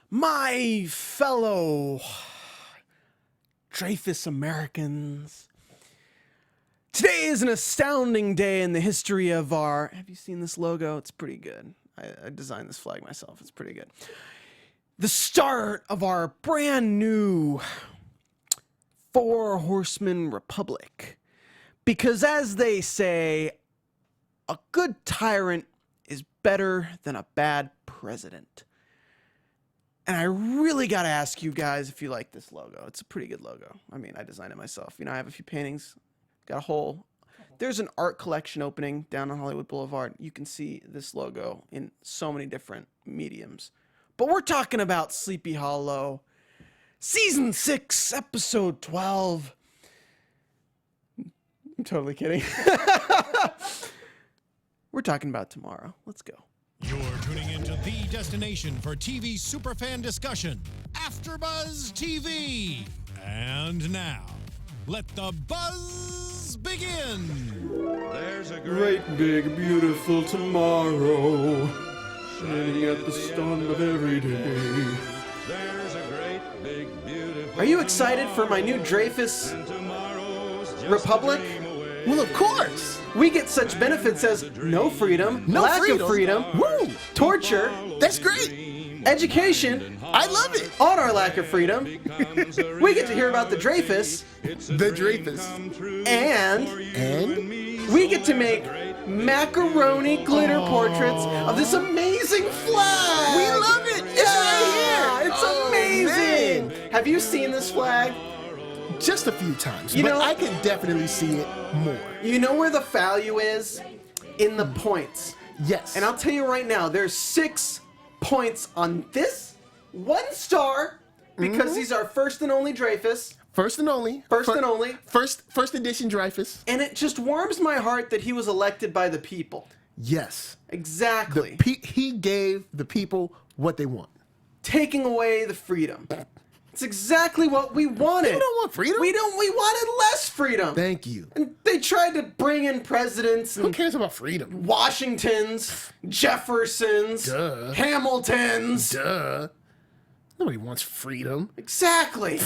My fellow Dreyfus Americans, today is an astounding day in the history of our... Have you seen this logo? It's pretty good. I designed this flag myself. It's pretty good. The start of our brand new Four Horsemen Republic. Because as they say, a good tyrant is better than a bad president. And I really got to ask you guys if you like this logo. It's a pretty good logo. I mean, I designed it myself. You know, I have a few paintings. Got a whole... There's an art collection opening down on Hollywood Boulevard. You can see this logo in so many different mediums. But we're talking about Sleepy Hollow, Season 6, Episode 12. I'm totally kidding. We're talking about tomorrow. Let's go. You're tuning into the destination for TV superfan discussion, AFTERBUZZ TV. And now, let the buzz begin. There's a Great big beautiful tomorrow, shining at the start of every day. There's a great big beautiful. Are you excited for my new Dreyfus Republic? Well, of course. We get such benefits as no freedom, lack of freedom, Woo! torture, That's great. education, I love it. on our lack of freedom. We get to hear about the Dreyfus, The Dreyfus. and we get to make macaroni glitter portraits of this amazing flag. We love it. It's right here. It's Oh, amazing. man. Have you seen this flag? Just a few times, You but know- I can definitely see it more. You know where the value is? In the points. Yes. And I'll tell you right now, there's 6 points on this 1 star because these are first and only Dreyfus. First and only. First and only. First edition Dreyfus. And it just warms my heart that he was elected by the people. Yes. Exactly. He gave the people what they want. Taking away the freedom. It's exactly what we wanted. You don't want freedom? We wanted less freedom. Thank you. And they tried to bring in presidents Who and cares about freedom? Washingtons, Jeffersons, Duh. Hamiltons. Duh. Nobody wants freedom. Exactly.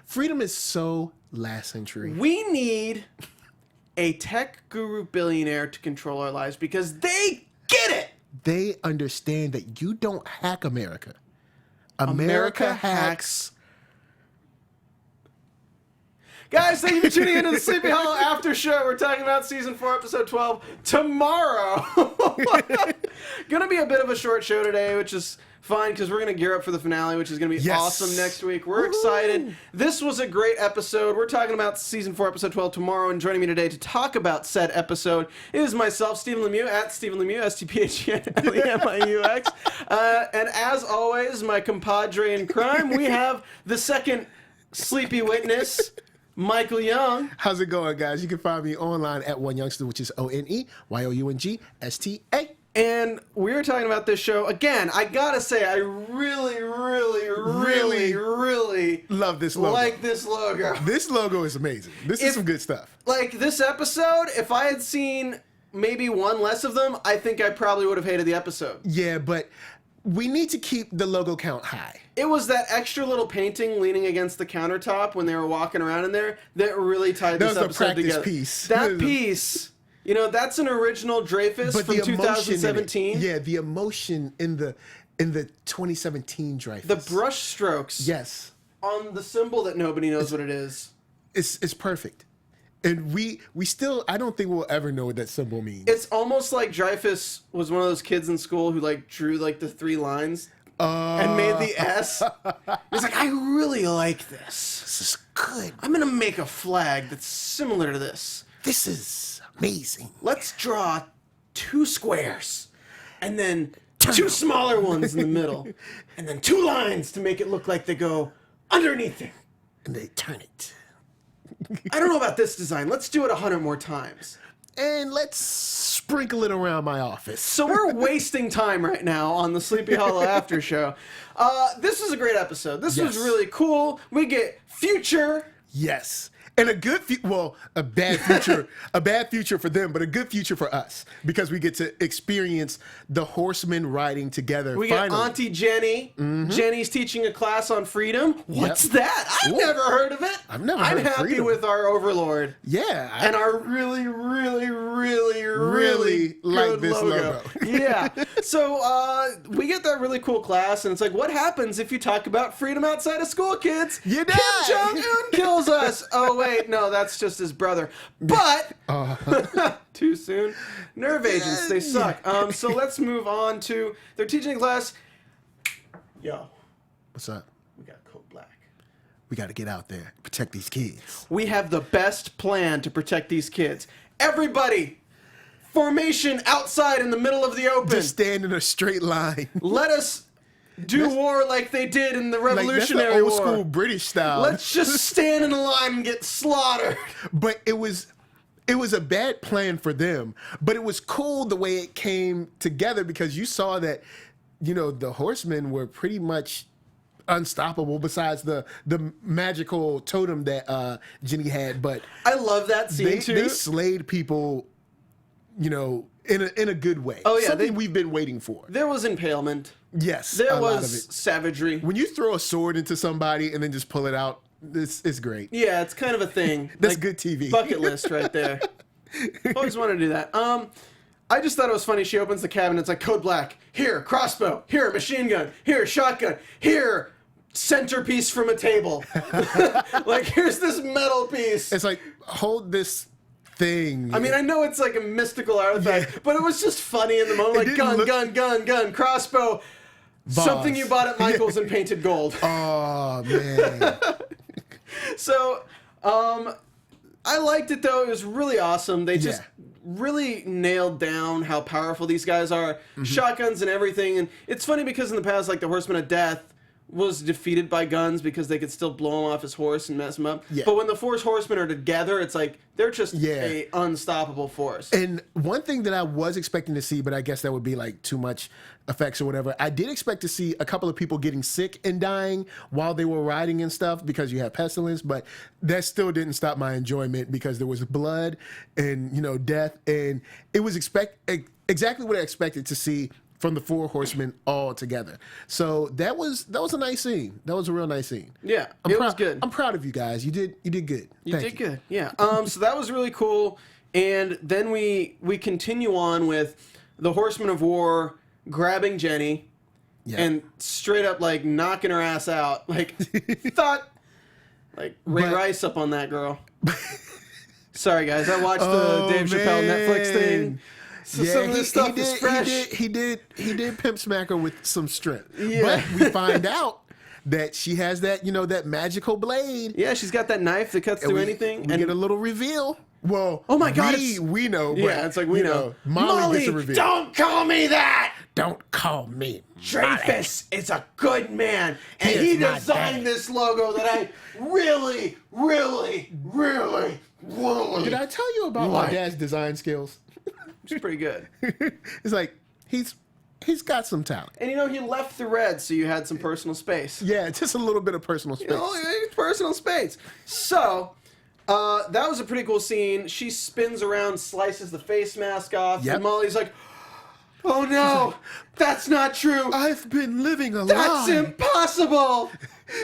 Freedom is so last century. We need a tech guru billionaire to control our lives because they get it. They understand that you don't hack America. America hacks. Guys, thank you for tuning into the Sleepy Hollow After Show. We're talking about Season 4, Episode 12 tomorrow. Gonna be a bit of a short show today, which is fine because we're gonna gear up for the finale, which is gonna be Yes. awesome next week. We're excited. This was a great episode. We're talking about Season 4, Episode 12 tomorrow, and joining me today to talk about said episode is myself, Stephen Lemieux, at Stephen Lemieux, STPHENLEMIUX. And as always, my compadre in crime, we have the second sleepy witness, Michael Young. How's it going, guys? You can find me online at One Youngster, which is ONEYOUNGSTA. And we're talking about this show. Again, I gotta say, I really Love this logo. like this logo. This logo is amazing. This is some good stuff. Like, this episode, if I had seen maybe one less of them, I think I probably would have hated the episode. Yeah, but we need to keep the logo count high. It was that extra little painting leaning against the countertop when they were walking around in there that really tied That this was the episode practice together. piece. That piece, you know, that's an original Dreyfus But from the emotion 2017. in it, yeah, the emotion in the 2017 Dreyfus. The brush strokes Yes. on the symbol that nobody knows what it is. It's perfect. And we still, I don't think we'll ever know what that symbol means. It's almost like Dreyfus was one of those kids in school who like drew like the 3 lines and made the S. He's like, I really like this. This is good. I'm gonna make a flag that's similar to this. This is amazing. Let's draw 2 squares and then 2 smaller ones in the middle and then 2 lines to make it look like they go underneath it. And they turn it. I don't know about this design. Let's do it 100 more times. And let's sprinkle it around my office. So we're wasting time right now on the Sleepy Hollow After Show. This was a great episode. This was Yes. really cool. We get future. Yes. And a bad future for them, but a good future for us because we get to experience the horsemen riding together. We finally. got Auntie Jenny. Jenny's teaching a class on freedom. What's that? I've never heard of it. I've never heard I'm of happy freedom. with our overlord. Yeah. And our really like good this logo. Yeah. So we get that really cool class, and it's like, what happens if you talk about freedom outside of school, kids? You die. Kim Jong-un kills us. Oh, wait, no, that's just his brother. But, too soon. Nerve agents, they suck. So let's move on to their teaching class. Yo, What's up? we got Code Black. We got to get out there, protect these kids. We have the best plan to protect these kids. Everybody, formation outside in the middle of the open. Just stand in a straight line. Let us do war like they did in the Like, that's Revolutionary the old War. school British style. Let's just stand in a line and get slaughtered. But it was a bad plan for them. But it was cool the way it came together because you saw that, the horsemen were pretty much unstoppable besides the magical totem that Jenny had. But I love that scene too. they slayed people, in a good way. Oh, yeah, Something we've been waiting for. There was impalement. Yes. There a lot of was it. savagery. When you throw a sword into somebody and then just pull it out, it's great. Yeah, it's kind of a thing. That's good TV. Bucket list right there. Always wanted to do that. I just thought it was funny. She opens the cabinet. It's like Code Black. Here, crossbow. Here, machine gun. Here, shotgun. Here, centerpiece from a table. Like, here's this metal piece. It's like, hold this thing. I mean, I know it's like a mystical artifact, but it was just funny in the moment. Like, didn't gun, crossbow. Boss. Something you bought at Michael's and painted gold. Oh, man. So, I liked it though. It was really awesome. They just really nailed down how powerful these guys are. Shotguns and everything. And it's funny because in the past, like the Horseman of Death was defeated by guns because they could still blow him off his horse and mess him up. Yeah. But when the four horsemen are together, it's like they're just a unstoppable force. And one thing that I was expecting to see, but I guess that would be like too much effects or whatever, I did expect to see a couple of people getting sick and dying while they were riding and stuff because you have pestilence, but that still didn't stop my enjoyment because there was blood and, death, and it was exactly what I expected to see from the four horsemen all together. So that was a nice scene. That was a real nice scene. Yeah, it was good. I'm proud of you guys. You did good. You Thank did good. Yeah. So that was really cool. And then we continue on with the Horsemen of War grabbing Jenny and straight up like knocking her ass out. Like thought like Ray Rice up on that girl. Sorry guys, I watched the Dave Chappelle Netflix thing. So some of this stuff is fresh. He did pimp smack her with some strength. Yeah. But we find out that she has that, that magical blade. Yeah, she's got that knife that cuts through anything. We get a little reveal. Well, oh my God, we know. But, yeah, it's like we know. Molly gets a reveal. Don't call me that. Don't call me. Dreyfus is a good man, and he designed this logo that I really Did I tell you about my dad's design skills? It's pretty good. It's like he's got some talent. And he left the red so you had some personal space. Yeah, just a little bit of personal space. Personal space. So, that was a pretty cool scene. She spins around, slices the face mask off, and Molly's like, oh no, that's not true. I've been living a lie. That's impossible.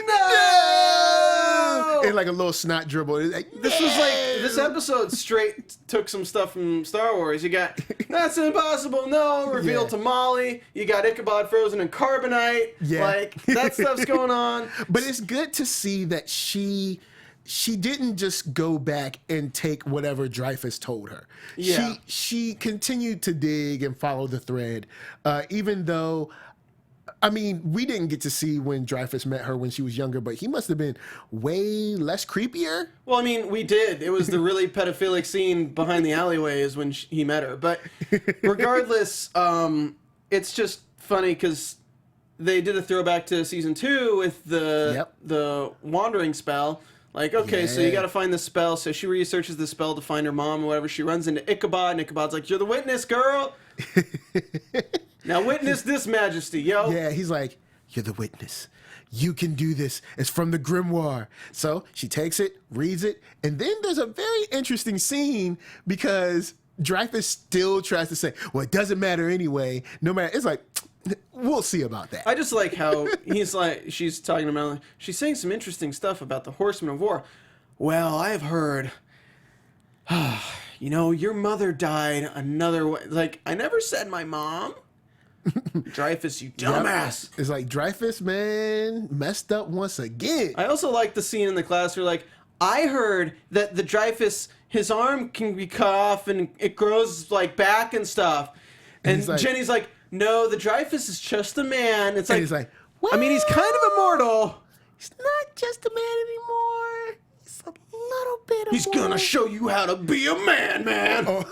No! And like a little snot dribble. Like, This episode straight took some stuff from Star Wars. You got, that's impossible, no, reveal to Molly. You got Ichabod frozen in carbonite. Yeah. Like, that stuff's going on. But it's good to see that she didn't just go back and take whatever Dreyfus told her. Yeah. She continued to dig and follow the thread, even though, I mean, we didn't get to see when Dreyfus met her when she was younger, but he must have been way less creepier. Well, I mean, we did. It was the really pedophilic scene behind the alleyways when he met her. But regardless, it's just funny because they did a throwback to season 2 with the wandering spell. Like, okay, so you got to find the spell. So she researches the spell to find her mom or whatever. She runs into Ichabod, and Ichabod's like, you're the witness, girl. Now witness this majesty, yo. Yeah, he's like, you're the witness. you can do this. It's from the grimoire. So she takes it, reads it, and then there's a very interesting scene because Dreyfus still tries to say, well, it doesn't matter anyway. No matter, it's like, we'll see about that. I just like how he's like, she's talking to Melanie. She's saying some interesting stuff about the Horsemen of War. Well, I've heard, you know, your mother died another way. Like, I never said my mom. Dreyfus, you dumbass. It's like, Dreyfus, man, messed up once again. I also like the scene in the class where, like, I heard that the Dreyfus, his arm can be cut off and it grows, like, back and stuff. And like, Jenny's like, no, the Dreyfus is just a man. It's like, he's like, well, I mean, he's kind of immortal. He's not just a man anymore. He's a little bit. He's gonna show you how to be a man, man. Oh.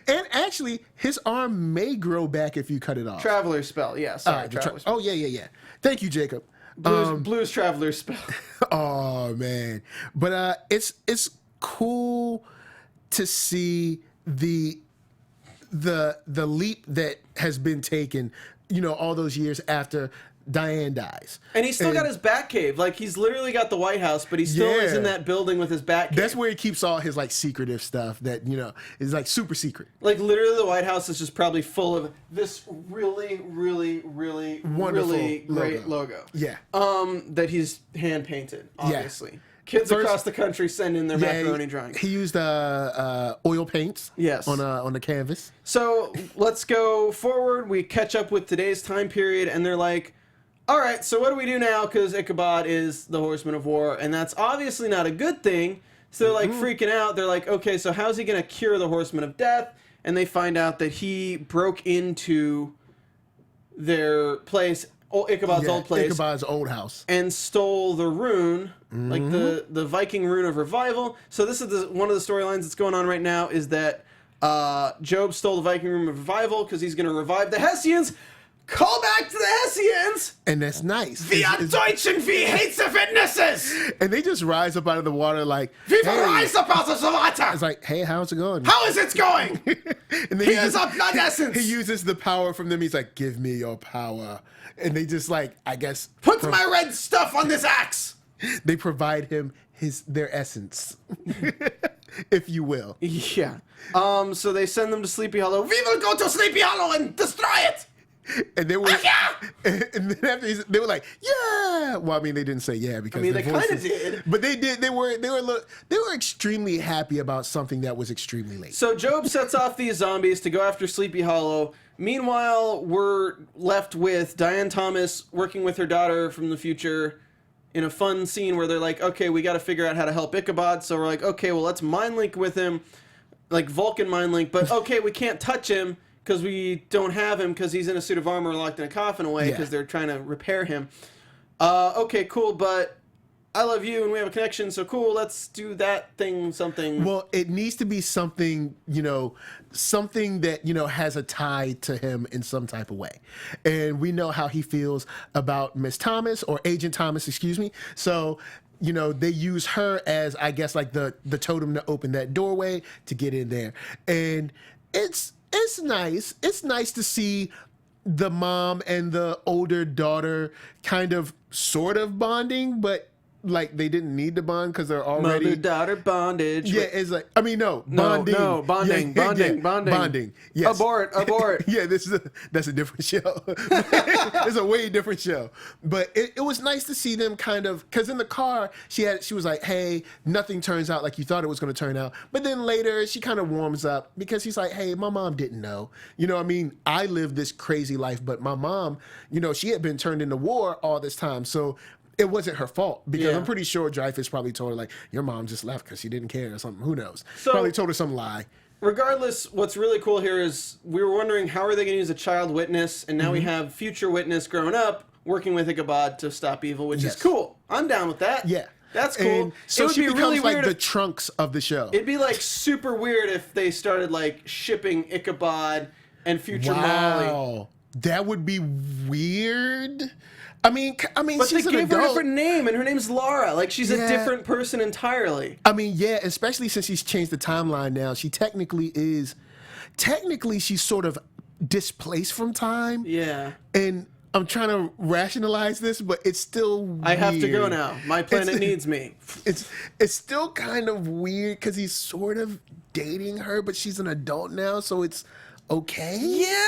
And actually, his arm may grow back if you cut it off. Traveler spell, yeah. Sorry, traveler spell. Oh yeah. Thank you, Jacob. Blues Traveler spell. Oh man, but it's cool to see the leap that has been taken, you know, all those years after Diane dies. And he's still got his Batcave. Like, he's literally got the White House, but he still is in that building with his Batcave. That's where he keeps all his, like, secretive stuff that, you know, is, like, super secret. Like, literally the White House is just probably full of this really, really, really, wonderful really great logo. Yeah. That he's hand-painted, obviously. Yeah. Kids across the country send in their macaroni drawings. He used oil paints. Yes. On the canvas. So let's go forward. We catch up with today's time period, and they're like, all right, so what do we do now? Because Ichabod is the Horseman of War, and that's obviously not a good thing. So they're like freaking out. They're like, okay, so how's he going to cure the Horseman of Death? And they find out that he broke into their place, Ichabod's old place. Ichabod's old house. And stole the rune, like the Viking rune of revival. So this is one of the storylines that's going on right now is that Job stole the Viking rune of revival because he's going to revive the Hessians. Call back to the Hessians! And that's nice. Wir Deutschen, wie Hitzeverhältnisses! And they just rise up out of the water like, Wie rise up out of the water! It's like, hey, how's it going? How is it going? And then Here's a blood essence! He uses the power from them. He's like, give me your power. And they just like, I guess... Put my red stuff on this axe! They provide him their essence, if you will. Yeah. So they send them to Sleepy Hollow. We will go to Sleepy Hollow and destroy it! And they were, and then after they were like, yeah. Well, I mean, they didn't say yeah because I mean, their they kind of voices- did. but they did. They were extremely happy about something that was extremely late. So Job sets off these zombies to go after Sleepy Hollow. Meanwhile, we're left with Diane Thomas working with her daughter from the future in a fun scene where they're like, okay, we got to figure out how to help Ichabod. So we're like, okay, well, let's mind link with him, like Vulcan mind link. But okay, we can't touch him because we don't have him because he's in a suit of armor locked in a coffin away because they're trying to repair him. Okay, cool, but I love you and we have a connection, so cool, let's do that thing, something. Well, it needs to be something, something that, has a tie to him in some type of way. And we know how he feels about Miss Thomas, or Agent Thomas, excuse me. So, they use her as, I guess, like the totem to open that doorway to get in there. And it's nice. It's nice to see the mom and the older daughter kind of sort of bonding, but like they didn't need to bond because they're already mother-daughter bondage. Yeah, it's like, I mean, bonding. No, bonding, bonding. Bonding. Yes. Abort. Yeah, that's a different show. It's a way different show. But it was nice to see them kind of, because in the car she was like, hey, nothing turns out like you thought it was going to turn out. But then later she kind of warms up because he's like, hey, my mom didn't know. I lived this crazy life, but my mom, she had been turned into war all this time. So it wasn't her fault because I'm pretty sure Dreyfus probably told her, like, your mom just left because she didn't care or something. Who knows? So, probably told her some lie. Regardless, what's really cool here is we were wondering how are they going to use a child witness, and now we have future witness growing up working with Ichabod to stop evil, which is cool. I'm down with that. Yeah. That's cool. And so it would she be becomes really like weird the Trunks of the show. It'd be like super weird if they started like shipping Ichabod and future Molly. That would be weird. I mean, but she's they an gave her a adult. different name, and her name's Laura. Like, she's a different person entirely. I mean, yeah, especially since she's changed the timeline now. She technically she's sort of displaced from time. Yeah. And I'm trying to rationalize this, but it's still I have to go weird. now. My planet needs me. It's still kind of weird because he's sort of dating her, but she's an adult now, so it's okay. Yeah.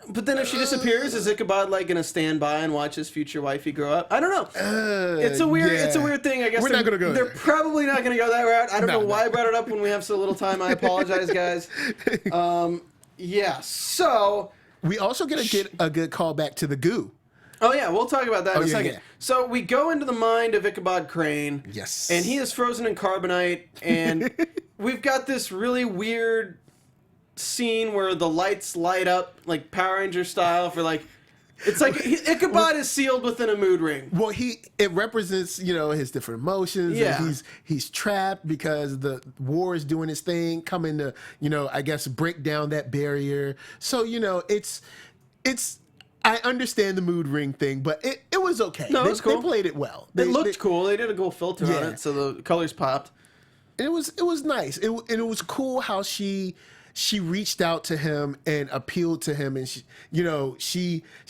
But then if she disappears, is Ichabod like gonna stand by and watch his future wifey grow up? I don't know. It's a weird thing. I guess We're not gonna go they're there. probably not gonna go that route. I don't know No. why I brought it up when we have so little time. I apologize, guys. Yeah. So. We also get a good callback to the goo. Oh yeah, we'll talk about that in a yeah, second. yeah. So we go into the mind of Ichabod Crane. Yes. And he is frozen in carbonite, and we've got this really weird scene where the lights light up like Power Ranger style for like it's like Ichabod is sealed within a mood ring. Well, it represents, his different emotions. Yeah. And he's trapped because the war is doing its thing, coming to, I guess break down that barrier. So, it's I understand the mood ring thing, but it was okay. No, it was cool. They played it well. It looked cool. They did a cool filter on Yeah. it, so the colors popped. And it was nice. And it was cool how she reached out to him and appealed to him, and she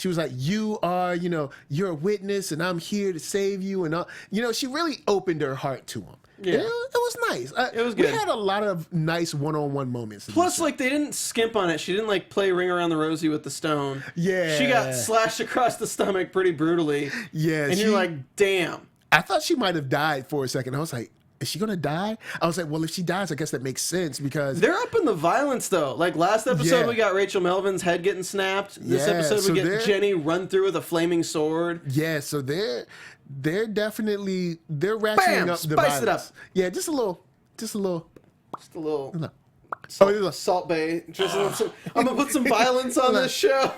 was like, you are, you're a witness, and I'm here to save you, and all. She really opened her heart to him. Yeah. And it was nice. It was We good. had a lot of nice one-on-one moments. in Plus, this like, they didn't skimp on it. She didn't, like, play Ring Around the Rosie with the stone. Yeah. She got slashed across the stomach pretty brutally. Yeah, And you're like, damn. I thought she might have died for a second. I was like, is she gonna die? I was like, well, if she dies, I guess that makes sense because They're up in the violence, though. Like, last episode, Yeah. we got Rachel Melvin's head getting snapped. This Yeah, episode, so we get they're- Jenny run through with a flaming sword. yeah, so they're definitely ratcheting Bam! up the Spice it violence. up. Yeah, just a little. Just a little Oh, Salt Bay. Just I'm gonna put some violence on this show.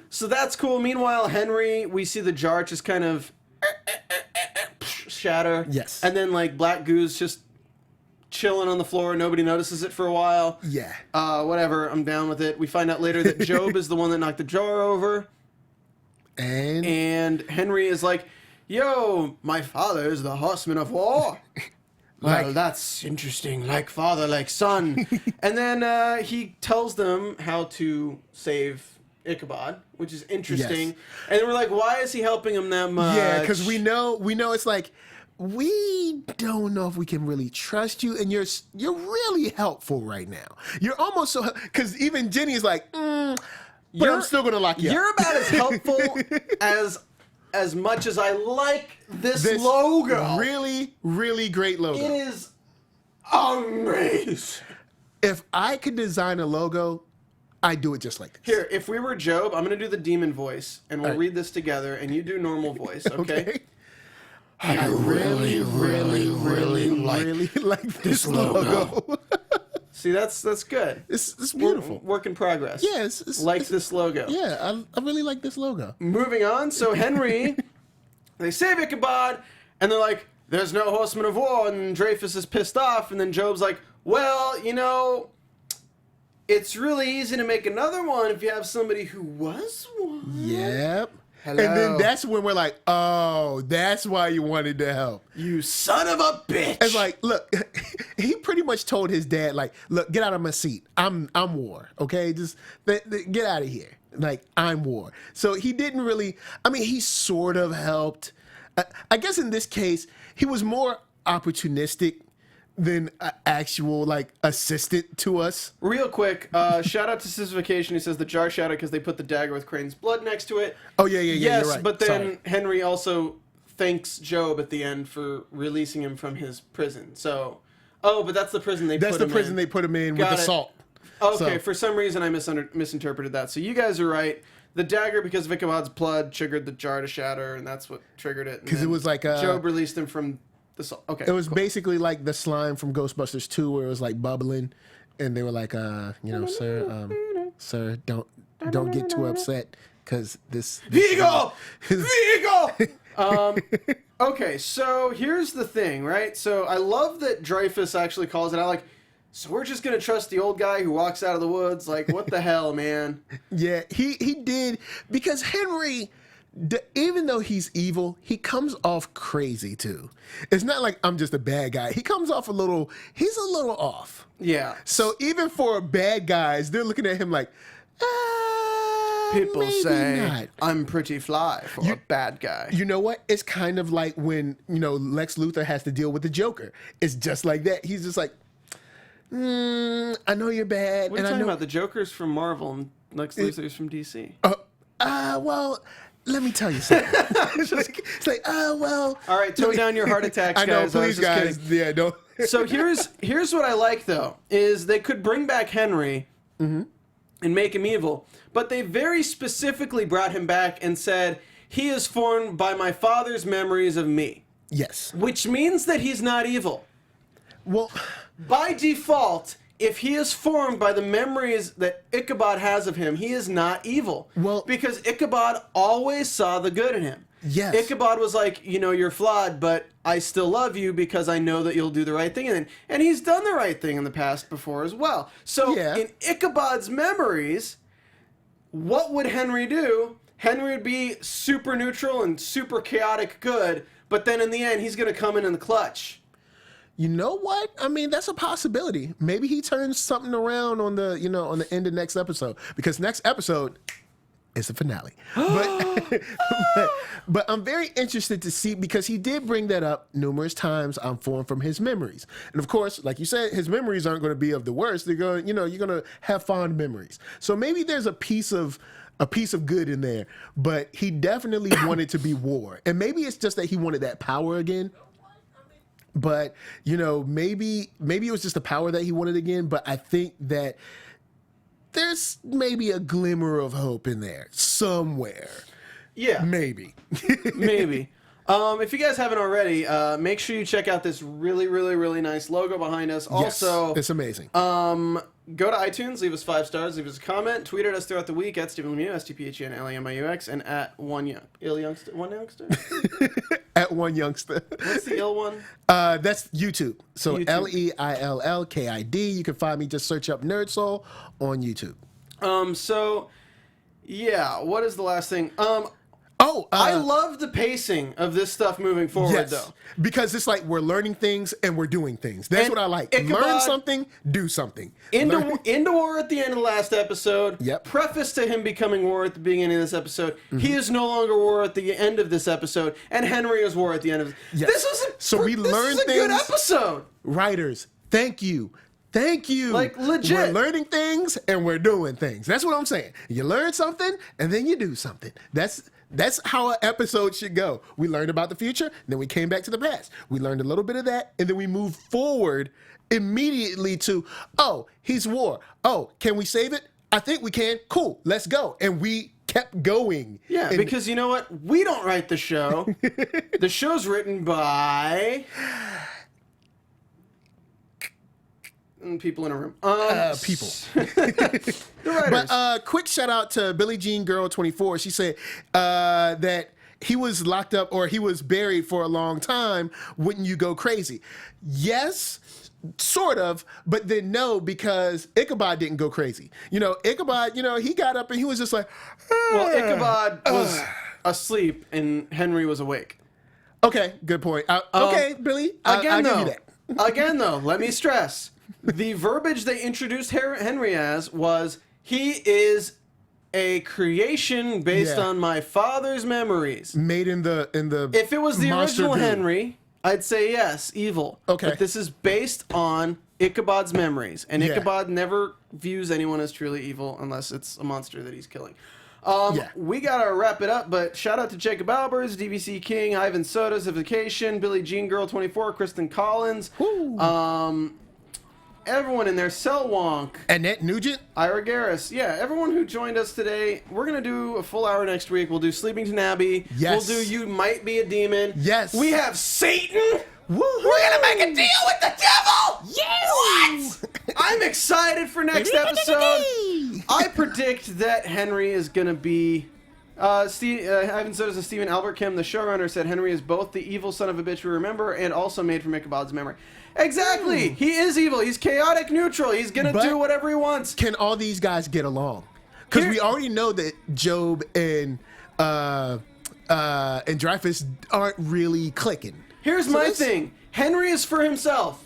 So that's cool. Meanwhile, Henry, we see the jar just kind of shatter. Yes. And then like Black Goose just chilling on the floor. Nobody notices it for a while. Yeah. Whatever. I'm down with it. We find out later that Job is the one that knocked the jar over. And Henry is like, yo, my father is the horseman of war. Well, that's interesting. Like father, like son. And then he tells them how to save Ichabod, which is interesting. Yes. And then we're like, why is he helping him that much? Yeah, because we know it's like we don't know if we can really trust you, and you're really helpful right now. You're almost so because even Jenny is like, but I'm still gonna lock you up. You're about as helpful as much as I like this logo. Really, really great logo. It is amazing. If I could design a logo, I'd do it just like this. Here, if we were Job, I'm going to do the demon voice, and we'll All right. read this together, and you do normal voice, okay? I really like this logo. See, that's good. It's beautiful. Work in progress. Yeah, it's Like this logo. Yeah, I really like this logo. Moving on, so Henry, they save Ichabod, and they're like, there's no horseman of war, and Dreyfus is pissed off, and then Job's like, well, it's really easy to make another one if you have somebody who was one. Yep. Hello. And then that's when we're like, oh, that's why you wanted to help. You son of a bitch. It's like, look, he pretty much told his dad, like, look, get out of my seat. I'm war, okay? Just get out of here. Like, I'm war. So he didn't really, he sort of helped. I guess in this case, he was more opportunistic than an actual, like, assistant to us. Real quick, shout out to Sissification. He says the jar shattered because they put the dagger with Crane's blood next to it. Oh, yeah, Yes, you're right. but then Sorry. Henry also thanks Job at the end for releasing him from his prison. So, but that's the prison they That's put the him prison in. they put him in Got with the it. salt. Okay, So- for some reason I misinterpreted that. So you guys are right. The dagger, because of Ichabod's blood, triggered the jar to shatter, and that's what triggered it. Because it was like Job released him from the salt. Okay, it was basically like the slime from Ghostbusters 2 where it was like bubbling and they were like, sir, don't get too upset because this Vigo! Vigo! Okay, so here's the thing, right? So I love that Dreyfus actually calls it out, like, so we're just gonna trust the old guy who walks out of the woods? Like, what the hell, man? Yeah, he did, because Henry, even though he's evil, he comes off crazy too. It's not like I'm just a bad guy. He comes off he's a little off. Yeah. So even for bad guys, they're looking at him like, People maybe say not. I'm pretty fly for a bad guy. You know what? It's kind of like when, Lex Luthor has to deal with the Joker. It's just like that. He's just like, I know you're bad. What are you talking about? The Joker's from Marvel and Lex Luthor's from DC. Well, let me tell you something. it's like, well. All right, tone down your heart attacks, I know, guys. please, guys. Kidding. Yeah, don't. So here's what I like, though, is they could bring back Henry and make him evil, but they very specifically brought him back and said, he is formed by my father's memories of me. Yes. Which means that he's not evil. Well, By default, if he is formed by the memories that Ichabod has of him, he is not evil. Well, because Ichabod always saw the good in him. Yes. Ichabod was like, you're flawed, but I still love you because I know that you'll do the right thing. And he's done the right thing in the past before as well. So in Ichabod's memories, what would Henry do? Henry would be super neutral and super chaotic good, but then in the end, he's going to come in the clutch. You know what? I mean, that's a possibility. Maybe he turns something around on the, on the end of next episode, because next episode is the finale. But I'm very interested to see, because he did bring that up numerous times. I'm formed from his memories, and of course, like you said, his memories aren't going to be of the worst. They're going, you're going to have fond memories. So maybe there's a piece of good in there. But he definitely wanted to be war, and maybe it's just that he wanted that power again. But, maybe it was just the power that he wanted again. But I think that there's maybe a glimmer of hope in there somewhere. Yeah. Maybe. Maybe. If you guys haven't already, make sure you check out this really, really, really nice logo behind us. Also, yes, it's amazing. Go to iTunes, leave us 5 stars, leave us a comment, tweet at us throughout the week at Stephen Lemieux, STPHENLEMIUX, and at one youngster. At one youngster. What's the ill one? That's YouTube. So YouTube. LEILLKID. You can find me. Just search up Nerd Soul on YouTube. So, yeah. What is the last thing? I love the pacing of this stuff moving forward, though. Because it's like we're learning things and we're doing things. That's what I like. Learn something, do something. Into war at the end of the last episode. Yep. Preface to him becoming war at the beginning of this episode. He is no longer war at the end of this episode, and Henry is war at the end of this. Yes. This is a good episode. Writers, thank you. Thank you. Like, legit. We're learning things and we're doing things. That's what I'm saying. You learn something and then you do something. That's how an episode should go. We learned about the future, then we came back to the past. We learned a little bit of that, and then we moved forward immediately to, he's war. Oh, can we save it? I think we can. Cool, let's go. And we kept going. Yeah, because you know what? We don't write the show. The show's written by people in a room. People. The writers. But quick shout out to Billie Jean Girl 24. She said that he was locked up or he was buried for a long time. Wouldn't you go crazy? Yes, sort of, but then no, because Ichabod didn't go crazy. Ichabod, he got up and he was just like, well, Ichabod was asleep and Henry was awake. Okay, good point. Okay, Billy, I'll give you that. Again, though, let me stress. The verbiage they introduced Henry as was, he is a creation based on my father's memories. Made in the If it was the original Henry, I'd say yes, evil. Okay. But this is based on Ichabod's memories. And Ichabod never views anyone as truly evil unless it's a monster that he's killing. We gotta wrap it up, but shout out to Jacob Albers, DVC King, Ivan Soda, Civication, Billie Jean Girl 24, Kristen Collins, everyone in there, Selwonk, Annette Nugent, Ira Garris, everyone who joined us today. We're gonna do a full hour next week. We'll do Sleepington Abbey. Yes. We'll do You Might Be a Demon. Yes. We have Satan. Woo-hoo. We're gonna make a deal with the devil. What? I'm excited for next episode. I predict that Henry is gonna be. Ivan Soda's Stephen Albert Kim, the showrunner, said Henry is both the evil son of a bitch we remember and also made from Ichabod's memory. Exactly. He is evil. He's chaotic neutral. He's gonna do whatever he wants. Can all these guys get along? Because we already know that Job and Dreyfus aren't really clicking. Here's my thing. Henry is for himself.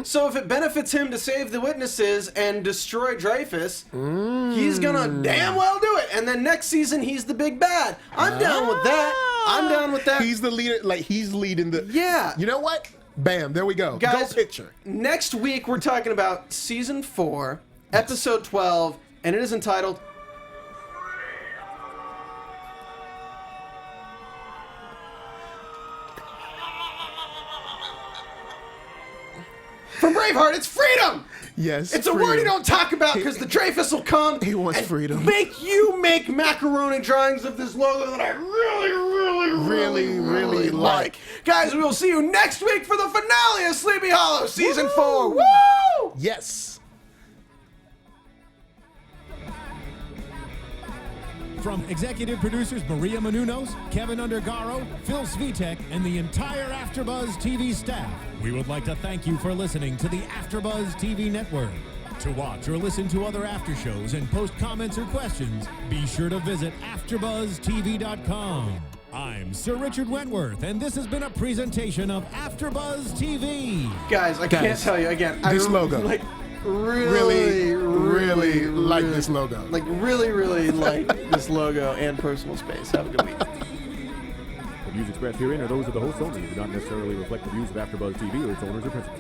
So if it benefits him to save the witnesses and destroy Dreyfus, he's gonna damn well do it. And then next season, he's the big bad. I'm down with that. I'm down with that. He's the leader. Like, he's leading the... Yeah. You know what? Bam, there we go. Guys, go picture. Next week, we're talking about Season 4, Episode 12, and it is entitled... From Braveheart, it's freedom! Yes, It's a word you don't talk about because the Dreyfus will come. He wants and freedom. Make macaroni drawings of this logo that I really like. Guys, we will see you next week for the finale of Sleepy Hollow Season 4. Woo! Yes. From executive producers Maria Menounos, Kevin Undergaro, Phil Svitek, and the entire AfterBuzz TV staff, we would like to thank you for listening to the AfterBuzz TV network. To watch or listen to other after shows and post comments or questions, be sure to visit AfterBuzzTV.com. I'm Sir Richard Wentworth, and this has been a presentation of AfterBuzz TV. Guys, I can't tell you again. This logo. Like, Really like this logo. Like, really like this logo and personal space. Have a good week. The views expressed herein are those of the hosts only and do not necessarily reflect the views of AfterBuzz TV or its owners or principals.